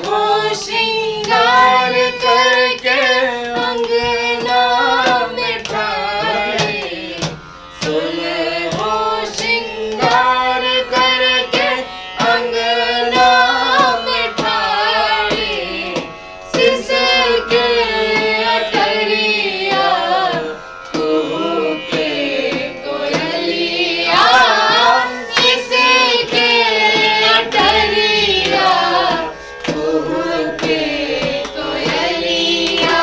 हो श्रृंगार करके अंगना में ठाए, सुने हो श्रृंगार करके अंगना में ठाए, सिसर के अटरिया कूके कोयलिया, सिसर के अटरिया कूके कोयलिया,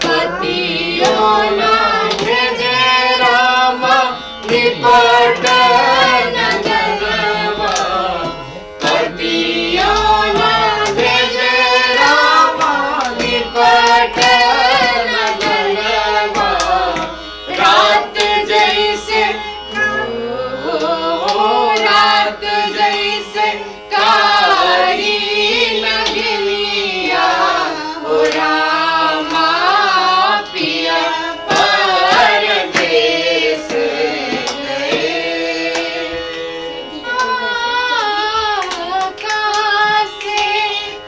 पतियों ना भेजे रामा निपट नंदनवा, पतियों ना भेजे रामा निपट नंदनवा, रात जैसे रात जैसे कारी नगनिया, ओ रामा पिया परदेस गए, कासे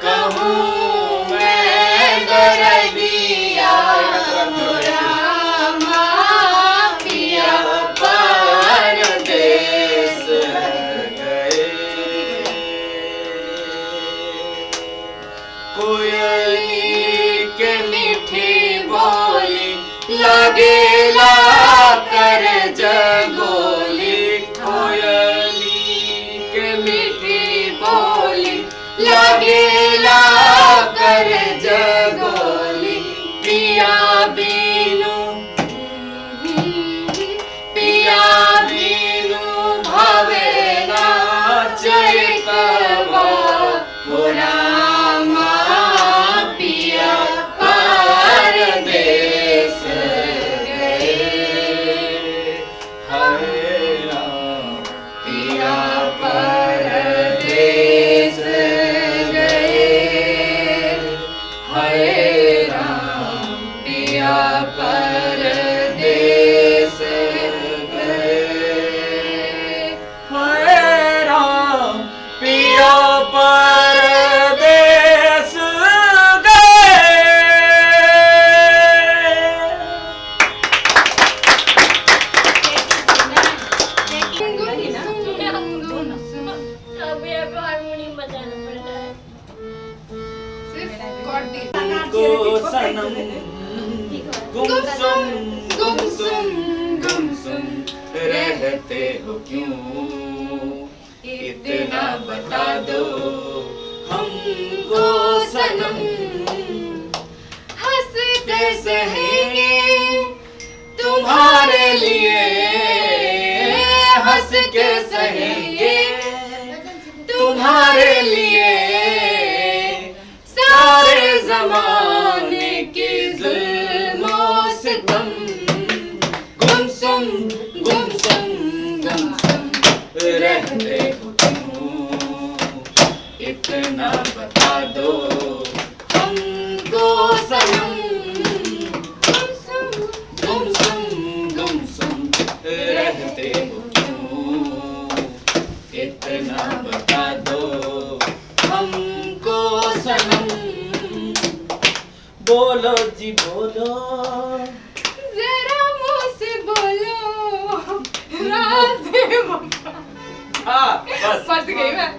कहूँ मैं दर्दिया, ओ रामा पिया परदेस गए। कोयली के मीठी बोली लगेला कर जगोली, कोयली के मीठी बोली लगेला कर जगोली, पिया बीनू पिया बीनू भवेना चैतवा, ओ रामा पिया परदेस गए, हरे राम पिया परदेस गए, हरे राम पिया परदेस गए, हरे राम पिया परदेस अभी आपको हारमोनियम बजाना पड़ता है। को सनम गुमसुम गुमसुम गुमसुम रहते हो क्यों, इतना बता दो हमको सनम, हंस के सहेंगे तुम्हारे लिए, हंस के सहेंगे तुम्हारे लिए, सारे जमाने के जुल्मों सितम, गुमसुम गुमसुम गुमसुम रहते हो क्यों, इतना बता दो हमको सनम, गुमसुम गुमसुम गुमसुम रहते हो क्यों, इतना बता दो हमको सनम। बोलो जी बोलो, जरा मुंह से बोलो, राज बस फंस गई मैं।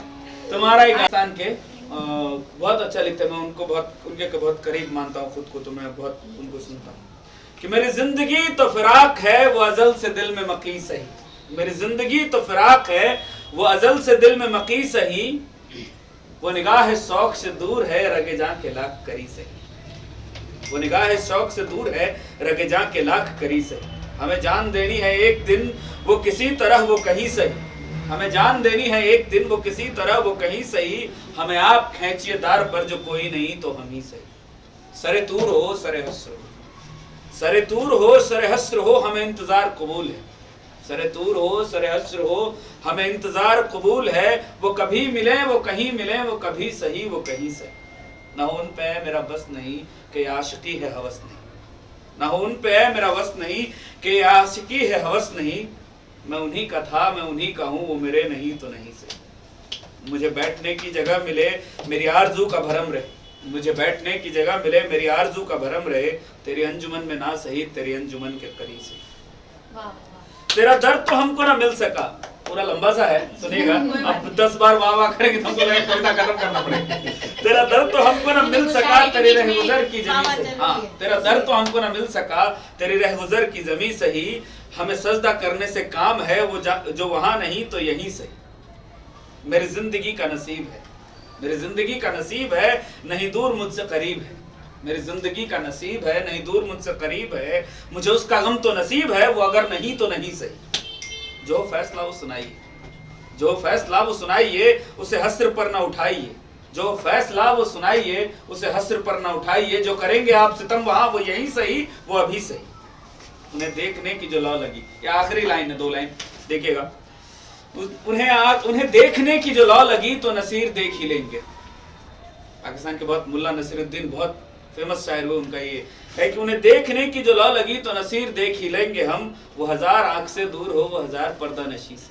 तुम्हारा एक आसान के बहुत अच्छा लिखते हैं, मैं उनको बहुत उनके बहुत करीब मानता हूँ खुद को, तो मैं बहुत उनको सुनता हूँ कि मेरी जिंदगी तो फिराक है वो अजल से दिल में मकी सही, मेरी जिंदगी तो फिराक है वो अजल से दिल में मकी सही, वो निगाह शौक से दूर है रगे जां के लाख करी सही, वो निगाह शौक से दूर है रगे जां के लाख करी सही, हमें जान देनी है एक दिन वो किसी तरह वो कहीं सही, हमें जान देनी है एक दिन वो किसी तरह वो कहीं सही, हमें आप खींचिए दार पर जो कोई नहीं तो हम ही सही, सरे तूर हो सरे हस्र हो, सरे तूर हो सरे हस्र हो, हमें इंतजार कबूल है, सरे तूर हो सरे हस्र हो, हमें इंतजार कबूल है, वो कभी मिले वो कहीं मिले, वो कभी सही वो कहीं सही, ना उन पे मेरा बस नहीं कि आशिकी है हवस नहीं, ना उन पे मेरा वस नहीं कि आशिकी है हवस नहीं, मैं उन्हीं का था मैं उन्हीं का हूँ, वो मेरे नहीं तो नहीं से, मुझे बैठने की जगह मिले मेरी आरज़ू का भरम रहे, मुझे बैठने की जगह मिले मेरी आरज़ू का भरम रहे, तेरी अंजुमन में ना सही तेरी अंजुमन के करीब से। वाह तेरा दर्द तो हमको ना मिल सका, पूरा लंबा सा है सुनिएगा, अब 10 बार वाह वाह करेंगे तो हमको लगेगा कविता खत्म करना पड़ेगा। तेरा दर्द तो हमको ना मिल सका तेरी रहगुजर की जमी से, हाँ तेरा दर्द तो हमको ना मिल सका तेरी रहगुजर की जमी सही, हमें सजदा करने से काम है वो जो वहां नहीं तो यहीं सही। मेरी जिंदगी का नसीब है, मेरी जिंदगी का नसीब है नहीं दूर मुझसे करीब है, मेरी जिंदगी का नसीब है नहीं दूर मुझसे करीब है, मुझे उसका गम तो नसीब है वो अगर नहीं तो नहीं सही। जो फैसला वो सुनाइए, जो फैसला वो सुनाइए उसे हस्र पर ना उठाइए, जो फैसला वो सुनाइए उसे हस्र पर ना उठाइए, जो करेंगे आप सितम वहां वो यहीं सही वो अभी सही। उन्हें देखने की जो लौ लगी, ये आखिरी लाइन है, 2 लाइन देखिएगा। उन्हें देखने की जो लौ लगी तो नसीर देख ही लेंगे। पाकिस्तान के बहुत मुल्ला नसीरुद्दीन बहुत फेमस शायर हुए, उनका ये है कि उन्हें देखने की जो लौ लगी तो नसीर देख ही लेंगे हम, वो 1000 आंख से दूर हो वो 1000 पर्दा नशी से।